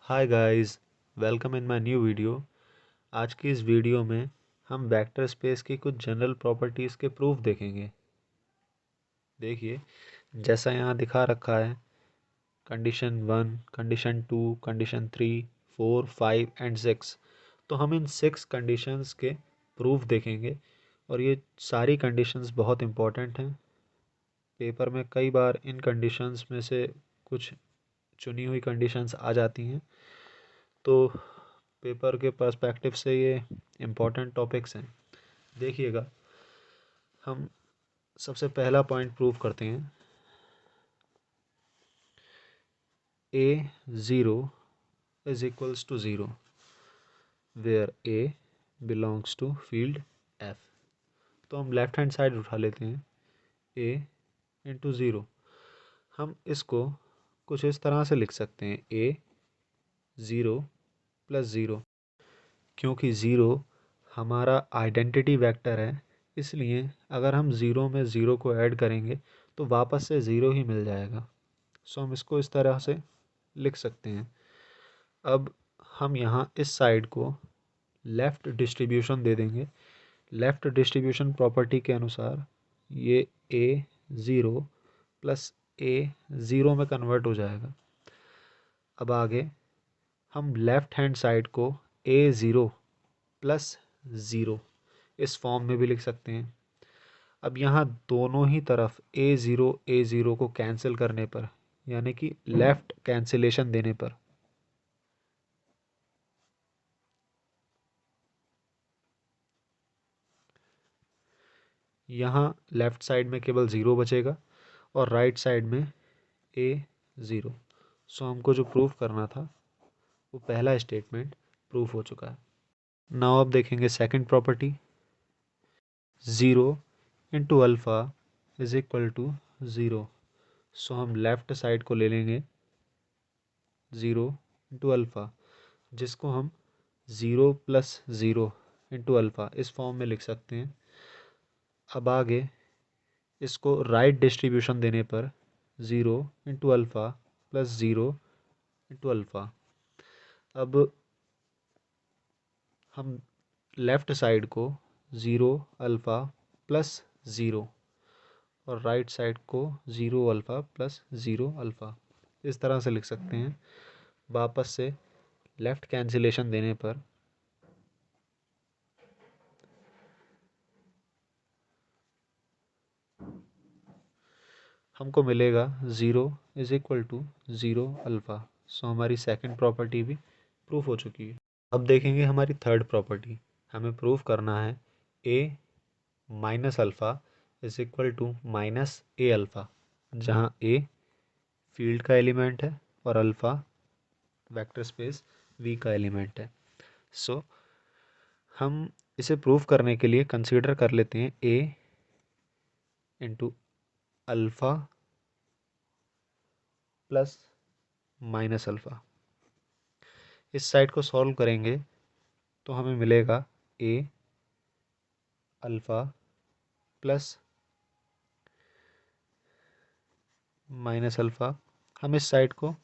Hi guys, welcome in my new video. आज की इस वीडियो में हम वेक्टर स्पेस की कुछ जनरल प्रॉपर्टीज़ के प्रूफ देखेंगे। देखिए, जैसा यहाँ दिखा रखा है, कंडीशन 1, कंडीशन 2, कंडीशन 3, 4, 5 एंड 6। तो हम इन 6 कंडीशंस के प्रूफ देखेंगे और ये सारी कंडीशंस बहुत इम्पॉर्टेंट हैं। पेपर में कई बार इन कंडीशंस में से कुछ चुनी हुई कंडीशंस आ जाती हैं, तो पेपर के पर्सपेक्टिव से ये इम्पोर्टेंट टॉपिक्स हैं। देखिएगा, हम सबसे पहला पॉइंट प्रूव करते हैं। A0 is equals to 0 where A belongs to field F। तो हम लेफ्ट हैंड साइड उठा लेते हैं, A इंटू ज़ीरो। हम इसको कुछ इस तरह से लिख सकते हैं, A0 प्लस ज़ीरो। क्योंकि ज़ीरो हमारा आइडेंटिटी वेक्टर है, इसलिए अगर हम ज़ीरो में ज़ीरो को ऐड करेंगे तो वापस से ज़ीरो ही मिल जाएगा। सो हम इसको इस तरह से लिख सकते हैं। अब हम यहाँ इस साइड को लेफ़्ट डिस्ट्रीब्यूशन दे देंगे। लेफ़्ट डिस्ट्रीब्यूशन प्रॉपर्टी के अनुसार ये A0 प्लस A0 में कन्वर्ट हो जाएगा। अब आगे हम लेफ़्ट हैंड साइड को A0 प्लस ज़ीरो इस फॉर्म में भी लिख सकते हैं। अब यहाँ दोनों ही तरफ A0 को कैंसिल करने पर, यानी कि लेफ़्ट कैंसिलेशन देने पर, यहाँ लेफ़्ट साइड में केवल ज़ीरो बचेगा और राइट साइड में A0। सो हमको जो प्रूफ करना था वो पहला स्टेटमेंट प्रूफ हो चुका है। नाउ अब देखेंगे second property. 0 into alpha is equal to zero. So हम लेफ़्ट साइड को ले लेंगे 0 इंटू अल्फ़ा, जिसको हम 0 प्लस ज़ीरो इंटू अल्फ़ा इस फॉर्म में लिख सकते हैं। अब आगे इसको राइट डिस्ट्रीब्यूशन देने पर 0 into alpha plus zero into alpha. अब हम लेफ़्ट साइड को 0 अल्फ़ा प्लस ज़ीरो और राइट साइड को 0 अल्फ़ा प्लस ज़ीरो अल्फ़ा इस तरह से लिख सकते हैं। वापस से लेफ़्ट कैंसिलेशन देने पर हमको मिलेगा 0 इज इक्वल टू 0 अल्फ़ा। सो हमारी सेकंड प्रॉपर्टी भी प्रूफ हो चुकी है। अब देखेंगे हमारी थर्ड प्रॉपर्टी। हमें प्रूफ करना है A minus alpha is equal to minus A alpha, जहाँ A फील्ड का एलिमेंट है और अल्फ़ा वेक्टर स्पेस V का एलिमेंट है। सो हम इसे प्रूफ करने के लिए कंसीडर कर लेते हैं A into alpha plus minus alpha. इस साइड को सॉल्व करेंगे तो हमें मिलेगा A alpha plus minus alpha. हम इस साइड को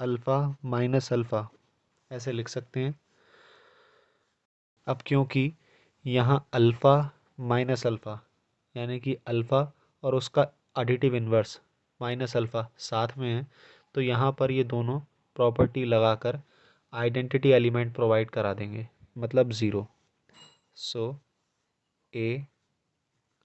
अल्फ़ा माइनस अल्फ़ा ऐसे लिख सकते हैं। अब क्योंकि यहाँ अल्फ़ा माइनस अल्फ़ा यानी कि अल्फ़ा और उसका एडिटिव इन्वर्स माइनस अल्फ़ा साथ में है, तो यहाँ पर ये दोनों प्रॉपर्टी लगाकर आइडेंटिटी एलिमेंट प्रोवाइड करा देंगे, मतलब zero. So A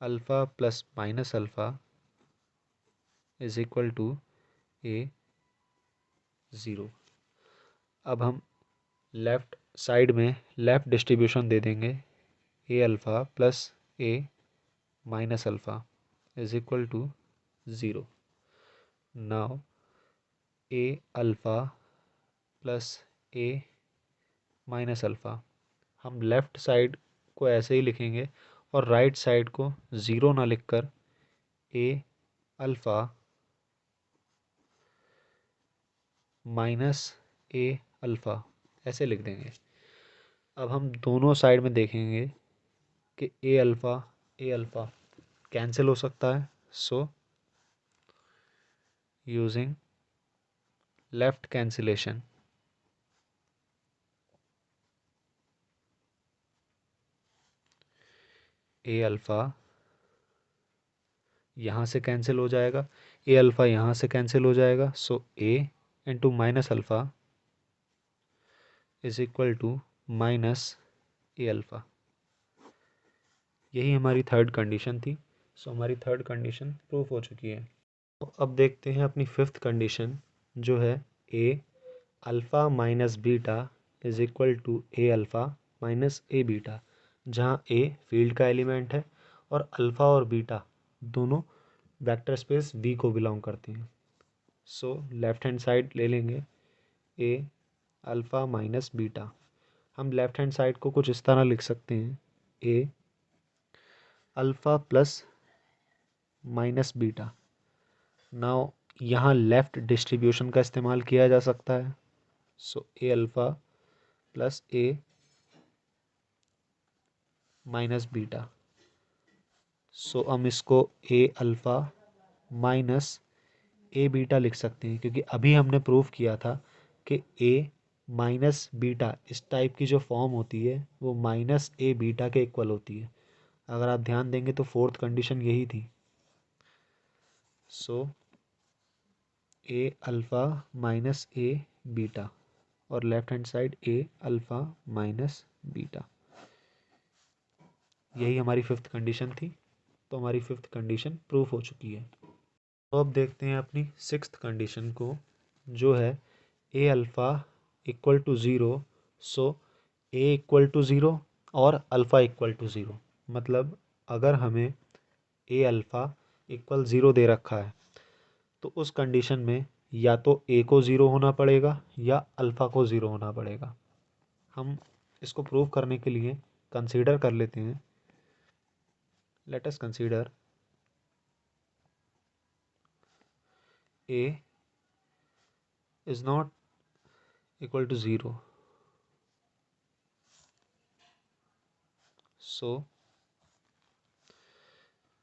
alpha plus minus alpha is equal to A0। अब हम लेफ़्ट साइड में लेफ़्ट डिस्ट्रीब्यूशन दे देंगे A alpha plus A minus alpha is equal to zero. Now A alpha plus A minus alpha, हम left side को ऐसे ही लिखेंगे और राइट साइड को ज़ीरो ना लिखकर A alpha minus A alpha ऐसे लिख देंगे। अब हम दोनों साइड में देखेंगे कि A अल्फ़ा कैंसिल हो सकता है। सो यूजिंग लेफ्ट कैंसिलेशन, ए अल्फ़ा यहाँ से कैंसिल हो जाएगा, ए अल्फ़ा यहाँ से कैंसिल हो जाएगा, so a into minus alpha is equal to minus a alpha. यही हमारी थर्ड कंडीशन थी। सो हमारी थर्ड कंडीशन प्रूफ हो चुकी है। तो अब देखते हैं अपनी फिफ्थ कंडीशन, जो है a alpha minus beta is equal to a alpha minus a beta, जहाँ ए फील्ड का एलिमेंट है और अल्फ़ा और बीटा दोनों वेक्टर स्पेस V को बिलोंग करते हैं। सो लेफ्ट हैंड साइड ले लेंगे ए अल्फ़ा माइनस बीटा। हम लेफ्ट हैंड साइड को कुछ इस तरह लिख सकते हैं, a alpha plus minus beta. Now यहाँ लेफ्ट डिस्ट्रीब्यूशन का इस्तेमाल किया जा सकता है। So a alpha plus a minus beta. So हम इसको a alpha minus a beta लिख सकते हैं, क्योंकि अभी हमने प्रूव किया था कि ए माइनस बीटा इस टाइप की जो फॉर्म होती है वो माइनस ए बीटा के इक्वल होती है। अगर आप ध्यान देंगे तो फोर्थ कंडीशन यही थी। सो a alpha minus a beta और लेफ्ट हैंड साइड ए अल्फ़ा माइनस बीटा, यही हमारी फिफ्थ कंडीशन थी। तो हमारी फिफ्थ कंडीशन प्रूफ हो चुकी है। तो अब देखते हैं अपनी सिक्स्थ कंडीशन को, जो है a alpha equal to zero. So a equal to zero और अल्फ़ा इक्वल टू ज़ीरो। मतलब अगर हमें ए अल्फ़ा इक्वल ज़ीरो दे रखा है तो उस कंडीशन में या तो ए को ज़ीरो होना पड़ेगा या अल्फ़ा को ज़ीरो होना पड़ेगा। हम इसको प्रूव करने के लिए कंसीडर कर लेते हैं। Let us consider A is not equal to zero. So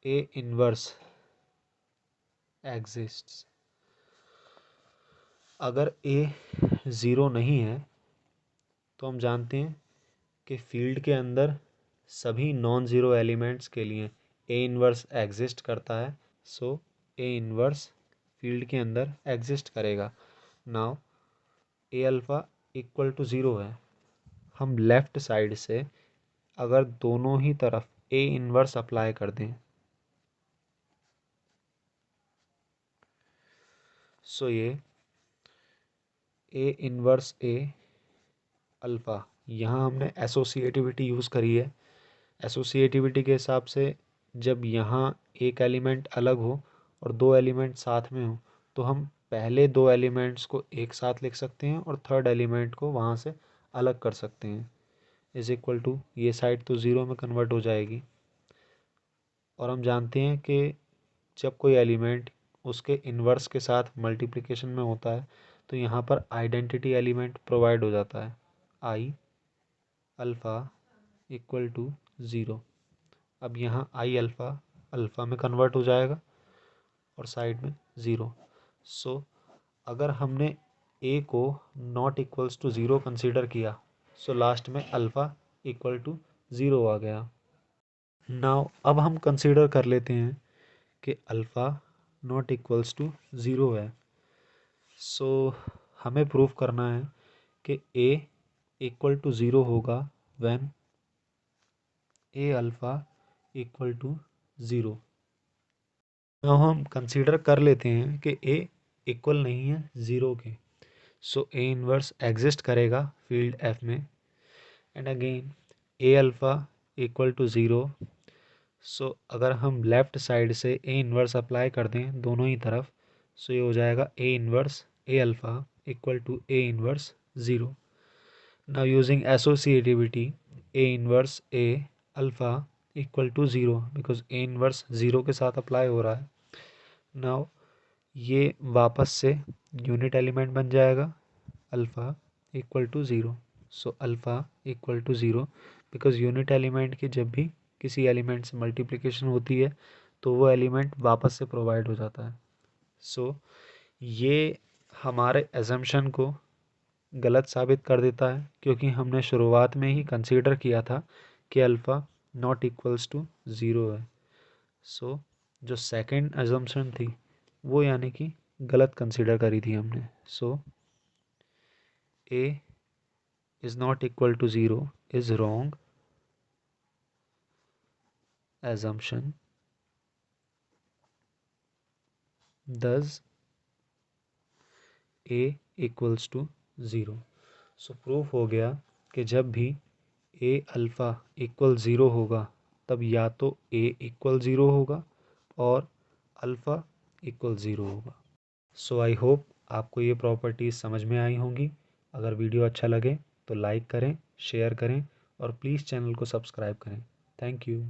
A inverse exists. अगर ए ज़ीरो नहीं है तो हम जानते हैं कि फील्ड के अंदर सभी नॉन ज़ीरो एलिमेंट्स के लिए ए इनवर्स एग्जिस्ट करता है। सो ए इनवर्स फील्ड के अंदर एग्जिस्ट करेगा। Now A alpha equal to zero है। हम लेफ़्ट साइड से अगर दोनों ही तरफ ए इनवर्स अप्लाई कर दें, सो ये ए इनवर्स ए अल्फ़ा, यहाँ हमने एसोसिएटिविटी यूज़ करी है। एसोसिएटिविटी के हिसाब से जब यहाँ एक एलिमेंट अलग हो और दो एलिमेंट साथ में हो तो हम पहले दो एलिमेंट्स को एक साथ लिख सकते हैं और थर्ड एलिमेंट को वहाँ से अलग कर सकते हैं। इज़ इक्वल टू ये साइड तो ज़ीरो में कन्वर्ट हो जाएगी। और हम जानते हैं कि जब कोई एलिमेंट उसके इन्वर्स के साथ मल्टीप्लिकेशन में होता है तो यहाँ पर आइडेंटिटी एलिमेंट प्रोवाइड हो जाता है, I alpha equal to zero. अब यहाँ आई अल्फ़ा अल्फ़ा में कन्वर्ट हो जाएगा और साइड में ज़ीरो। सो अगर हमने ए को not equals to zero consider किया, सो लास्ट में अल्फ़ा इक्वल टू ज़ीरो आ गया। नाउ अब हम कंसीडर कर लेते हैं कि alpha not equals to zero है। सो हमें प्रूफ करना है कि ए इक्वल टू ज़ीरो होगा when A alpha equal to zero. Now हम कंसीडर कर लेते हैं कि ए इक्वल नहीं है ज़ीरो के। सो ए इनवर्स एग्जिस्ट करेगा फील्ड एफ में। And again a alpha equal to zero. So अगर हम लेफ़्ट साइड से ए इनवर्स अप्लाई कर दें दोनों ही तरफ, सो ये हो जाएगा A inverse A alpha equal to A inverse zero. Now using associativity A inverse A alpha equal to zero, because A inverse zero के साथ अप्लाई हो रहा है। नाउ ये वापस से यूनिट एलिमेंट बन जाएगा alpha equal to zero. So alpha equal to zero, because unit element की जब भी किसी एलिमेंट से मल्टीप्लिकेशन होती है तो वो एलिमेंट वापस से प्रोवाइड हो जाता है। सो ये हमारे एजम्पशन को गलत साबित कर देता है, क्योंकि हमने शुरुआत में ही कंसीडर किया था कि alpha not equals to zero है। सो जो सेकंड एजम्पशन थी वो यानी कि गलत कंसीडर करी थी हमने। So a is not equal to zero is wrong assumption, thus a equals to zero. So proof हो गया कि जब भी a अल्फ़ा इक्वल ज़ीरो होगा तब या तो a इक्वल ज़ीरो होगा और अल्फ़ा इक्वल ज़ीरो होगा। सो आई होप आपको ये प्रॉपर्टीज़ समझ में आई होंगी। अगर वीडियो अच्छा लगे तो लाइक करें, शेयर करें और प्लीज़ चैनल को सब्सक्राइब करें। Thank you.